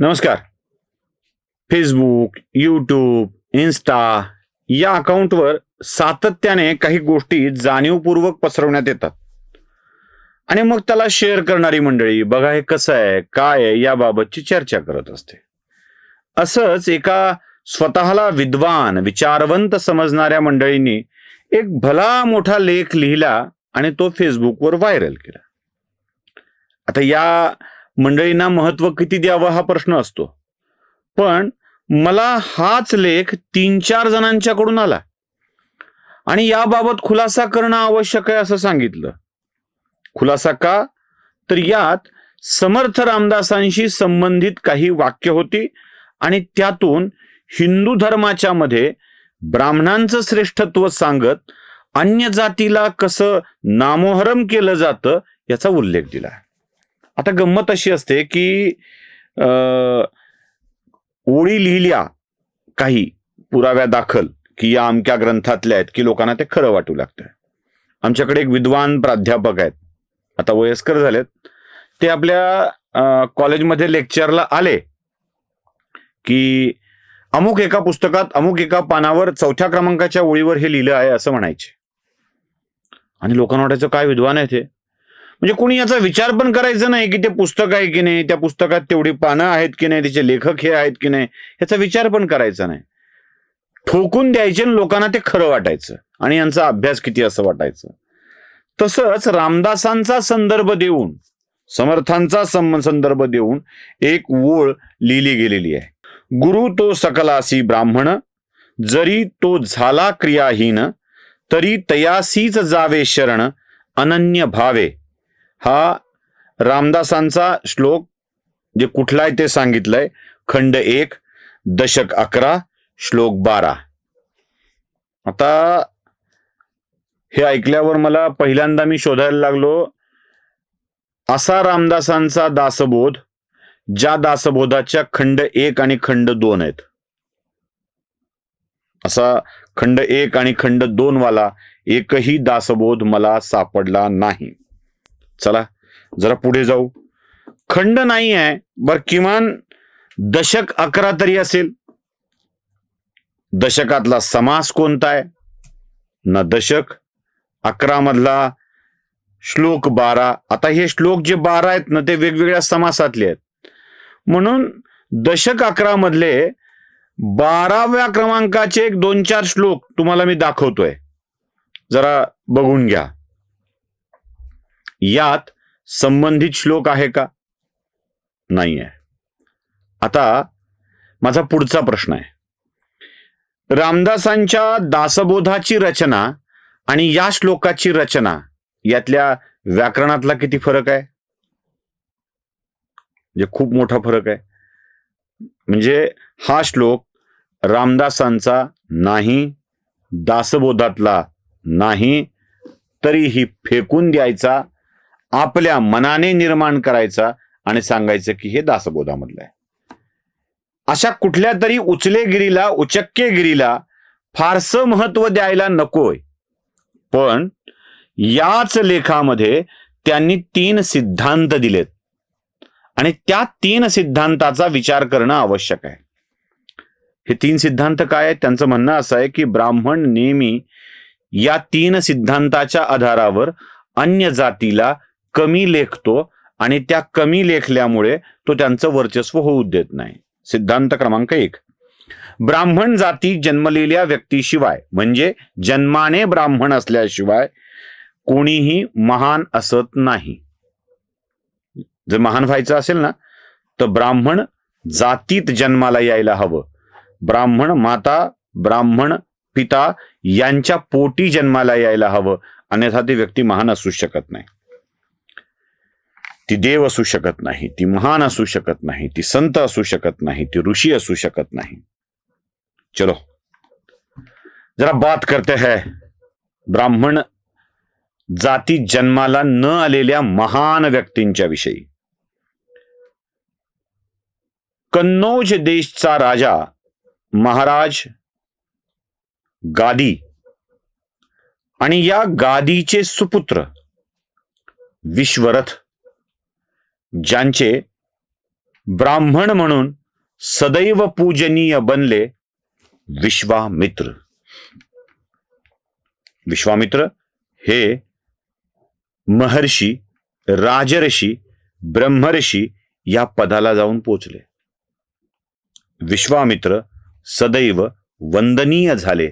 नमस्कार. Facebook, YouTube, Insta या अकाउंटवर सातत्याने काही गोष्टी जाणीवपूर्वक पसरवण्यात येतात आणि मग त्याला शेअर करणारी मंडळी बघा हे कसं आहे, काय आहे याबाबतची चर्चा करत असते. असंच एका स्वतःला विद्वान, विचारवंत समजणाऱ्या मंडळींनी एक भला मोठा लेख लिहिला आणि तो फेसबुकवर व्हायरल केला. आता या मंडळींना महत्व किती द्यावं हा प्रश्न असतो, पण मला हाच लेख 3-4 जणांच्याकडून आला आणि याबाबत खुलासा करणं आवश्यक आहे असं सांगितलं. खुलासा का? तर यात समर्थ रामदासांशी संबंधित काही वाक्य होती आणि त्यातून हिंदू धर्माच्या मध्ये ब्राह्मणांचं श्रेष्ठत्व सांगत अन्य जातीला कसं नामोहरम केलं जातं याचा उल्लेख दिला. आता गंमत अशी असते की ओळी लिहिल्या काही पुराव्या दाखल की या अमक्या ग्रंथातल्या आहेत की लोकांना ते खरं वाटू लागतं. आमच्याकडे एक विद्वान प्राध्यापक आहेत, आता वयस्कर झालेत. ते आपल्या कॉलेजमध्ये लेक्चरला आले की अमुक एका पुस्तकात अमुक एका पानावर 4थ्या क्रमांकाच्या ओळीवर हे लिहिलं आहे असं म्हणायचे. आणि लोकांना वाटायचं काय विद्वान आहे ते, म्हणजे कोणी याचा विचार पण करायचा नाही की ते पुस्तक आहे की नाही, त्या पुस्तकात तेवढी पानं आहेत की नाही, त्याचे लेखक हे आहेत की नाही, याचा विचार पण करायचा नाही. ठोकून द्यायचे आणि लोकांना ते खरं वाटायचं आणि यांचा अभ्यास किती असं वाटायचं. तसंच रामदासांचा संदर्भ देऊन, समर्थांचा संदर्भ देऊन एक ओळ लिहिली गेलेली आहे. गुरु तो सकलासी ब्राह्मण, जरी तो झाला क्रियाहीन, तरी तयासीच जावे शरण, अनन्य भावे. हा रामदासांचा श्लोक जे कुठला आहे ते सांगितलंय. खंड 1, दशक 11, श्लोक 12. आता हे ऐकल्यावर मला पहिल्यांदा मी शोधायला लागलो असा रामदासांचा दासबोध ज्या दासबोधाच्या खंड 1 आणि खंड 2 आहेत. असा खंड 1 आणि खंड 2 वाला एकही दासबोध मला सापडला नाही. चला जरा पुढे जाऊ. खंड नाही आहे बर, किमान दशक 11 तरी असेल. दशकातला समास कोणता आहे ना, दशक 11 मधला श्लोक 12. आता हे श्लोक जे 12 आहेत ना ते वेगवेगळ्या समासातले आहेत, म्हणून दशक 11 मधले 12व्या क्रमांकाचे एक 2-4 श्लोक तुम्हाला मी दाखवतोय, जरा बघून घ्या. यात संबंधित श्लोक आहे का? नाही आहे. आता माझा पुढचा प्रश्न आहे, रामदासांच्या दासबोधाची रचना आणि या श्लोकाची रचना यातल्या व्याकरणातला किती फरक आहे? म्हणजे खूप मोठा फरक आहे. म्हणजे हा श्लोक रामदासांचा नाही, दासबोधातला नाही, तरीही फेकून द्यायचा, आपल्या मनाने निर्माण करायचा आणि सांगायचं की हे दासबोधामधलं आहे. अशा कुठल्या तरी उचलेगिरीला, उचक्केगिरीला फारसं महत्व द्यायला नकोय. पण याच लेखामध्ये त्यांनी 3 सिद्धांत दिलेत आणि त्या 3 सिद्धांताचा विचार करणं आवश्यक आहे. हे 3 सिद्धांत काय आहेत? त्यांचं म्हणणं असं आहे की ब्राह्मण नेहमी या 3 सिद्धांताच्या आधारावर अन्य जातीला कमी लेखतो आणि त्या कमी लेखल्यामुळे तो त्यांचं वर्चस्व होऊ देत नाही. सिद्धांत क्रमांक 1, ब्राह्मण जाती जन्मलेल्या व्यक्तीशिवाय, म्हणजे जन्माने ब्राह्मण असल्याशिवाय कोणीही महान असत नाही. जर महान व्हायचं असेल ना तर ब्राह्मण जातीत जन्माला यायला हवं. ब्राह्मण माता, ब्राह्मण पिता यांच्या पोटी जन्माला यायला हवं, अन्यथा ती व्यक्ती महान असू शकत नाही. ती देव असू शकत नाही, ती महान असू शकत नाही, ती संत असू शकत नाही, ती ऋषी असू शकत नाही. चलो जरा बात करते हैं ब्राह्मण जाती जन्माला न आलेल्या महान व्यक्तींच्या विषयी. कन्नौज देशचा राजा महाराज गादी आणि या गादीचे सुपुत्र विश्वरथ, ज्यांचे ब्राह्मण म्हणून सदैव पूजनीय बनले विश्वामित्र. विश्वामित्र हे महर्षी, राजर्षी, ब्रह्मर्षी या पदाला जाऊन पोचले. विश्वामित्र सदैव वंदनीय झाले.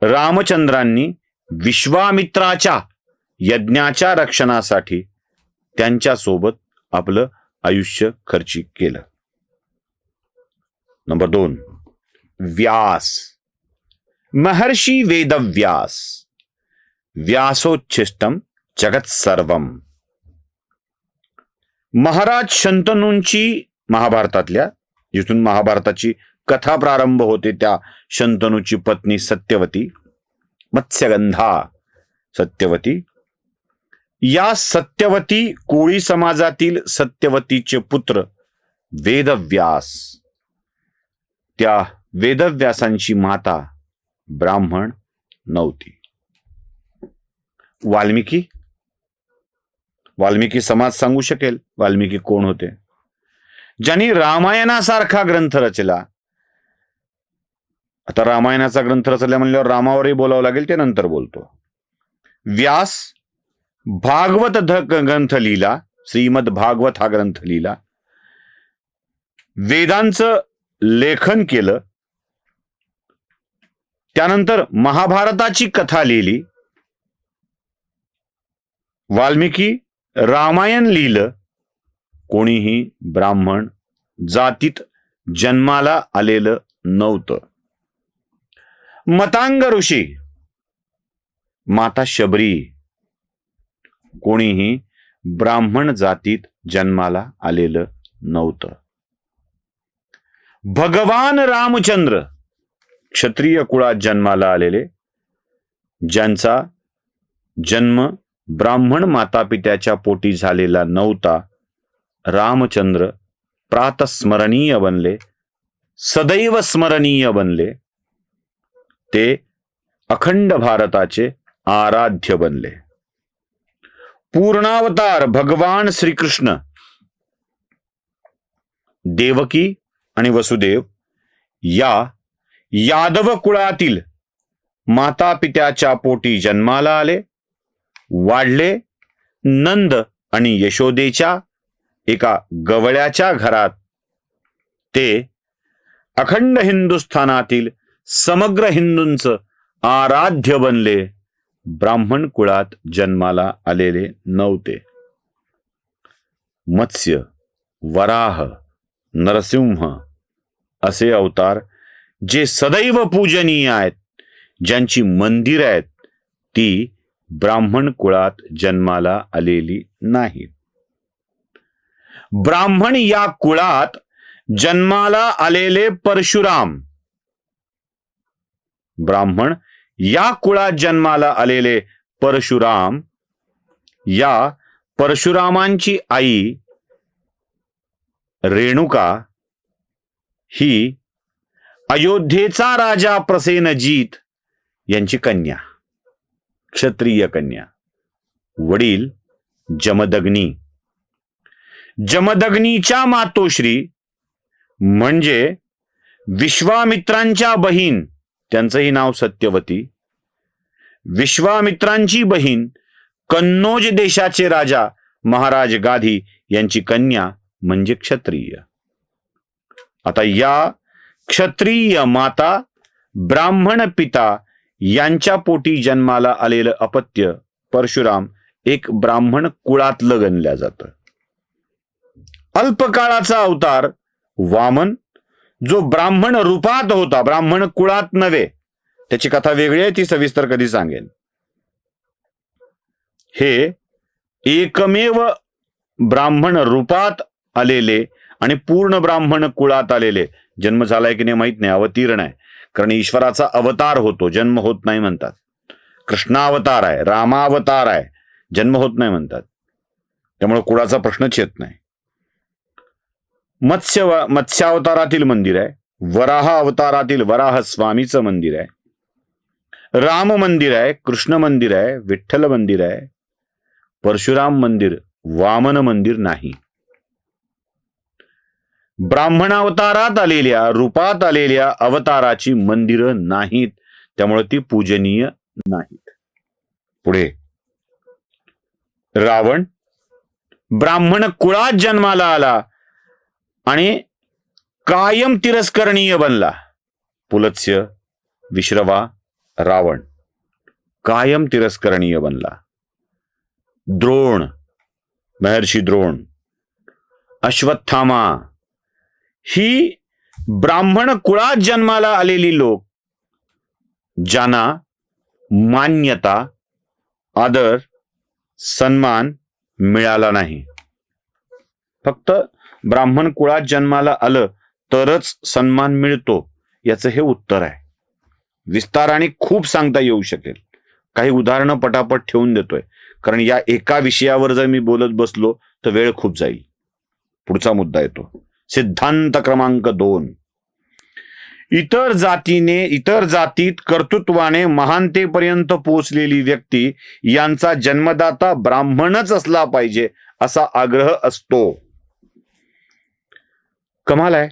रामचंद्रांनी विश्वामित्राच्या यज्ञाच्या रक्षणासाठी त्यांच्यासोबत आपलं आयुष्य खर्चिक केलं. नंबर 2, व्यास. महर्षी वेदव्यास. व्यासोच्छिष्टम जगत सर्वम. महाराज शंतनूंची, महाभारतातल्या, जिथून महाभारताची कथा प्रारंभ होते, त्या शंतनूची पत्नी सत्यवती, मत्स्यगंधा सत्यवती, या सत्यवती कोळी समाजातील सत्यवतीचे पुत्र वेदव्यास. त्या वेदव्यासांची माता ब्राह्मण नव्हती. वाल्मिकी समाज सांगू शकेल वाल्मिकी कोण होते? ज्यांनी रामायणासारखा ग्रंथ रचला. आता रामायणाचा ग्रंथ रचला म्हणल्यावर रामावरही बोलावं लागेल, ते नंतर बोलतो. व्यास भागवत ग्रंथ लिहिला, श्रीमद भागवत हा ग्रंथ लिहिला, वेदांचं लेखन केलं, त्यानंतर महाभारताची कथा लिहिली. वाल्मिकी रामायण लिहिलं. कोणीही ब्राह्मण जातीत जन्माला आलेलं नव्हतं. मतांग ऋषी, माता शबरी, कोणीही ब्राह्मण जातीत जन्माला आलेलं नव्हतं. भगवान रामचंद्र क्षत्रिय कुळात जन्माला आलेले, ज्यांचा जन्म ब्राह्मण मातापित्याच्या पोटी झालेला नव्हता. रामचंद्र प्रातस्मरणीय बनले, सदैव स्मरणीय बनले. ते अखंड भारताचे आराध्य बनले. पूर्णावतार भगवान श्रीकृष्ण देवकी आणि वसुदेव या यादव कुळातील माता पित्याच्या पोटी जन्माला आले, वाढले. नंद आणि यशोदेच्या एका गवळ्याच्या घरात ते अखंड हिंदुस्थानातील समग्र हिंदूंचं आराध्य बनले. ब्राह्मण कुळात जन्माला आलेले नव्हते. मत्स्य, वराह, नरसिंह असे अवतार जे सदैव पूजनीय आहेत, ज्यांची मंदिर आहेत, ती ब्राह्मण कुळात जन्माला आलेली नाहीत. ब्राह्मण या कुळात जन्माला आलेले परशुराम, ब्राह्मण या कुळात जन्माला आलेले परशुराम, या परशुरामांची आई रेणुका ही अयोध्येचा राजा प्रसेनजीत यांची कन्या, क्षत्रिय कन्या. वडील जमदग्नी. जमदग्नीच्या मातोश्री म्हणजे विश्वामित्रांच्या बहीण, त्यांचंही नाव सत्यवती. विश्वामित्रांची बहीण कन्नौज देशाचे राजा महाराज गाधी यांची कन्या म्हणजे क्षत्रिय. आता या क्षत्रिय माता, ब्राह्मण पिता यांच्या पोटी जन्माला आलेलं अपत्य परशुराम एक ब्राह्मण कुळातलं गणल्या जातं. अल्पकाळाचा अवतार वामन, जो ब्राह्मण रूपात होता, ब्राह्मण कुळात नव्हे. त्याची कथा वेगळी आहे, ती सविस्तर कधी सांगेन. हे एकमेव ब्राह्मण रूपात आलेले आणि पूर्ण ब्राह्मण कुळात आलेले. जन्म झालाय की नाही माहित नाही, अवतीर्ण आहे. कारण ईश्वराचा अवतार होतो, जन्म होत नाही म्हणतात. कृष्णावतार आहे, रामावतार आहे, जन्म होत नाही म्हणतात. त्यामुळे कुळाचा प्रश्नच येत नाही. मत्स्यावतारातील मंदिर आहे, वराह अवतारातील वराह स्वामीचं मंदिर आहे, राम मंदिर आहे, कृष्ण मंदिर आहे, विठ्ठल मंदिर आहे. परशुराम मंदिर, वामन मंदिर नाही. ब्राह्मणावतारात आलेल्या, रूपात आलेल्या अवताराची मंदिरं नाहीत, त्यामुळे ती पूजनीय नाहीत. पुढे, रावण ब्राह्मण कुळात जन्माला आला आणि कायम तिरस्करणीय बनला. पुलत्स्य, विश्रवा, रावण कायम तिरस्करणीय बनला. द्रोण, महर्षी द्रोण, अश्वत्थामा ही ब्राह्मण कुळात जन्माला आलेली लोक, ज्यांना मान्यता, आदर, सन्मान मिळाला नाही. फक्त ब्राह्मण कुळात जन्माला आलं तरच सन्मान मिळतो, याचं हे उत्तर आहे. विस्ताराने खूप सांगता येऊ शकेल, काही उदाहरणं पटापट ठेवून देतोय, कारण या एका विषयावर जर मी बोलत बसलो तर वेळ खूप जाईल. पुढचा मुद्दा येतो, सिद्धांत क्रमांक 2. इतर जातीत कर्तृत्वाने महानतेपर्यंत पोहोचलेली व्यक्ती यांचा जन्मदाता ब्राह्मणच असला पाहिजे असा आग्रह असतो. कमाल आहे.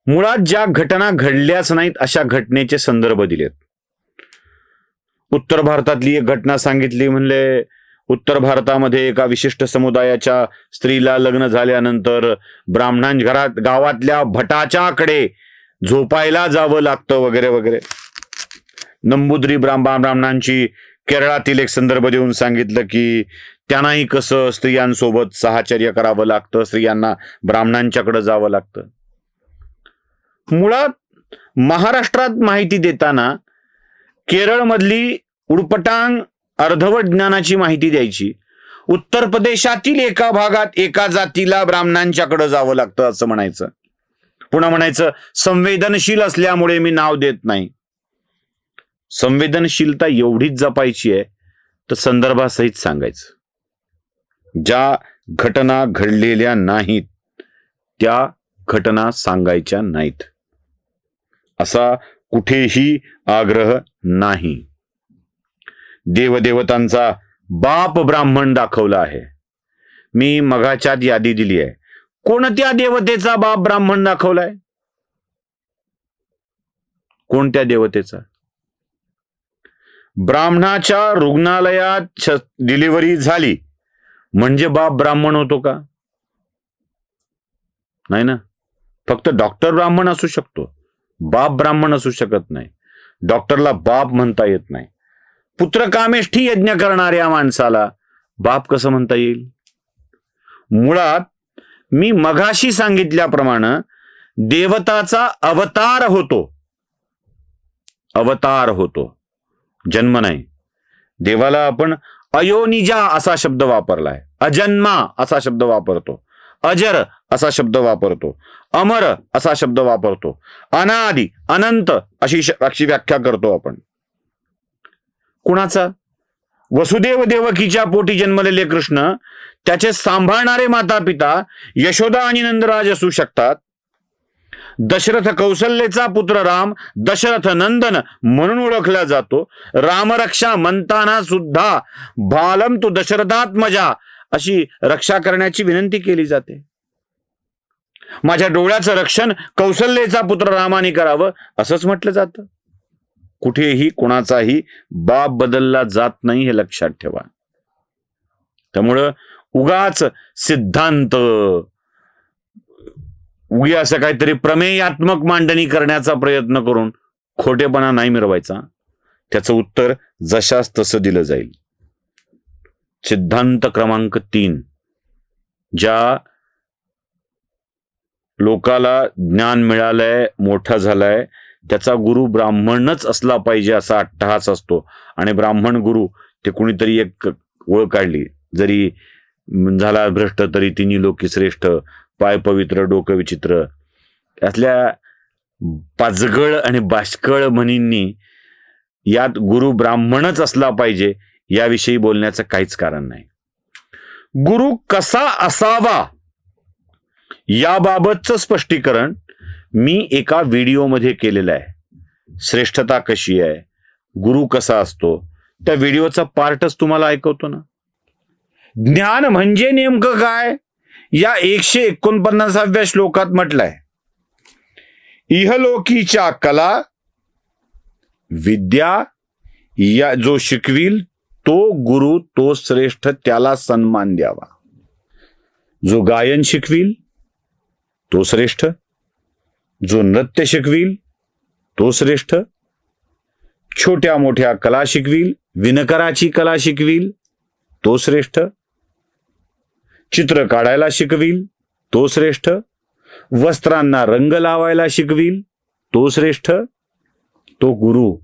मुळात ज्या घटना घडल्याच नाहीत अशा घटनेचे संदर्भ दिलेत. उत्तर भारतातली एक घटना सांगितली, म्हणले उत्तर भारतामध्ये एका विशिष्ट समुदायाच्या स्त्रीला लग्न झाल्यानंतर गावातल्या भटाच्याकडे झोपायला जावं लागतं वगैरे वगैरे. नंबूद्री ब्राह्मणांची केरळातील एक संदर्भ देऊन सांगितलं की त्यांनाही कसं स्त्रियांसोबत साहचर्य करावं लागतं, स्त्रियांना ब्राह्मणांच्याकडे जावं लागतं. मुळात महाराष्ट्रात माहिती देताना केरळमधली उडपटांग अर्धवट ज्ञानाची माहिती द्यायची. उत्तर प्रदेशातील एका भागात एका जातीला ब्राह्मणांच्याकडे जावं लागतं असं म्हणायचं. पुन्हा म्हणायचं संवेदनशील असल्यामुळे मी नाव देत नाही. संवेदनशीलता एवढीच जपायची आहे तर संदर्भासहित सांगायचं. ज्या घटना घडलेल्या नाहीत त्या घटना सांगायच्या नाहीत असा कुठेही आग्रह नाही. देवदेवतांचा बाप ब्राह्मण दाखवला आहे. मी मगाच्यात यादी दिली आहे. कोणत्या देवतेचा बाप ब्राह्मण दाखवलाय? कोणत्या देवतेचा? ब्राह्मणाच्या रुग्णालयात डिलिव्हरी झाली म्हणजे बाप ब्राह्मण होतो का? नाही ना. फक्त डॉक्टर ब्राह्मण असू शकतो, बाप ब्राह्मण असू शकत नाही. डॉक्टरला बाप म्हणता येत नाही. पुत्रकामेष्ठी यज्ञ करणाऱ्या माणसाला बाप कसं म्हणता येईल? मुळात मी मघाशी सांगितल्याप्रमाणे देवताचा अवतार होतो, जन्म नाही. देवाला आपण अयोनिजा असा शब्द वापरलाय, अजन्मा असा शब्द वापरतो, अजर असा शब्द वापरतो, अमर असा शब्द वापरतो, अनादि अनंत अशी व्याख्या करतो आपण. कुणाचा? वसुदेव देवकीच्या पोटी जन्मलेले कृष्ण, त्याचे सांभाळणारे माता पिता यशोदा आणि नंदराज असू शकतात. दशरथ कौसल्येचा पुत्र राम दशरथ नंदन म्हणून ओळखला जातो. रामरक्षा म्हणताना सुद्धा बालम तू दशरथात्मजा अशी रक्षा करण्याची विनंती केली जाते. माझ्या डोळ्याचं रक्षण कौसल्येचा पुत्र रामाने करावं असंच म्हटलं जातं. कुठेही कोणाचाही बाप बदलला जात नाही, हे लक्षात ठेवा. त्यामुळं उगाच सिद्धांत, उगी असं काहीतरी प्रमेयात्मक मांडणी करण्याचा प्रयत्न करून खोटेपणा नाही मिरवायचा. त्याचं उत्तर जशास तसं दिलं जाईल. सिद्धांत क्रमांक 3. ज्या लोकाला ज्ञान मिळालंय, मोठा झालाय, त्याचा गुरु ब्राह्मणच असला पाहिजे असा अट्टहास असतो. आणि ब्राह्मण गुरु ते कुणीतरी एक ओळ काढली, जरी झाला भ्रष्ट तरी तिन्ही लोकी श्रेष्ठ, पाय पवित्र डोकं विचित्र, यातल्या पाचगळ आणि बाष्कळ म्हणींनी यात गुरु ब्राह्मणच असला पाहिजे याविषयी बोलण्याचं काहीच कारण नाही. गुरु कसा असावा याबाबतचं स्पष्टीकरण मी एका व्हिडिओमध्ये केलेलं आहे. श्रेष्ठता कशी आहे, गुरु कसा असतो, त्या व्हिडिओचा पार्टच तुम्हाला ऐकवतो ना. ज्ञान म्हणजे नेमकं काय या 149व्या श्लोकात म्हटलंय, इहलोकीच्या कला विद्या या जो शिकविल तो गुरु तो श्रेष्ठ, त्याला सन्मान द्यावा. जो गायन शिकविल तो श्रेष्ठ, जो नृत्य शिकविल तो श्रेष्ठ, छोट्या मोठ्या कला शिकविल, विणकराची कला शिकविल तो श्रेष्ठ, चित्र काढायला शिकविल तो श्रेष्ठ, वस्त्रांना रंग लावायला शिकविल तो श्रेष्ठ, तो गुरु.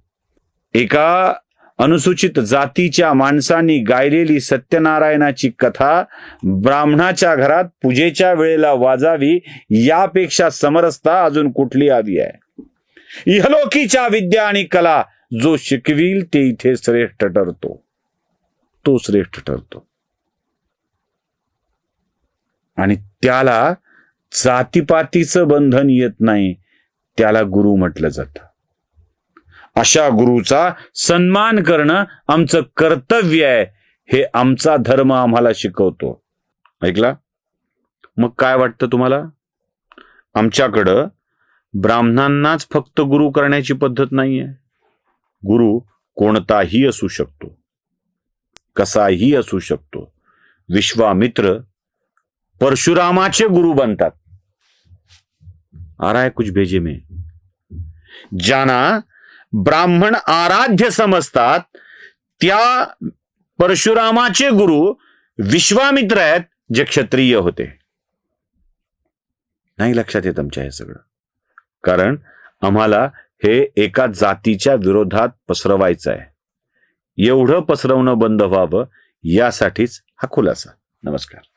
एका अनुसूचित जातीच्या माणसांनी गायलेली सत्यनारायणाची कथा ब्राह्मणाच्या घरात पूजेच्या वेळेला वाजावी, यापेक्षा समरसता अजून कुठली हवी आहे? इहलोकीच्या विद्या आणि कला जो शिकविल ते इथे श्रेष्ठ ठरतो, तो श्रेष्ठ ठरतो. आणि त्याला जातीपातीचं बंधन येत नाही, त्याला गुरु म्हटलं जातं. अशा गुरुचा सन्मान करणं आमचं कर्तव्य आहे, हे आमचा धर्म आम्हाला शिकवतो. ऐकला? मग काय वाटतं तुम्हाला? आमच्याकडं ब्राह्मणांनाच फक्त गुरु करण्याची पद्धत नाहीये. गुरु कोणताही असू शकतो, कसाही असू शकतो. विश्वामित्र परशुरामाचे गुरु बनतात. आ रहा है कुछ भेजे में? ज्यांना ब्राह्मण आराध्य समजतात त्या परशुरामाचे गुरु विश्वामित्र आहेत, जे क्षत्रिय होते. नाही लक्षात येत आमच्या हे सगळं, कारण आम्हाला हे एका जातीच्या विरोधात पसरवायचं आहे. एवढं पसरवणं बंद व्हावं यासाठीच हा खुलासा. नमस्कार.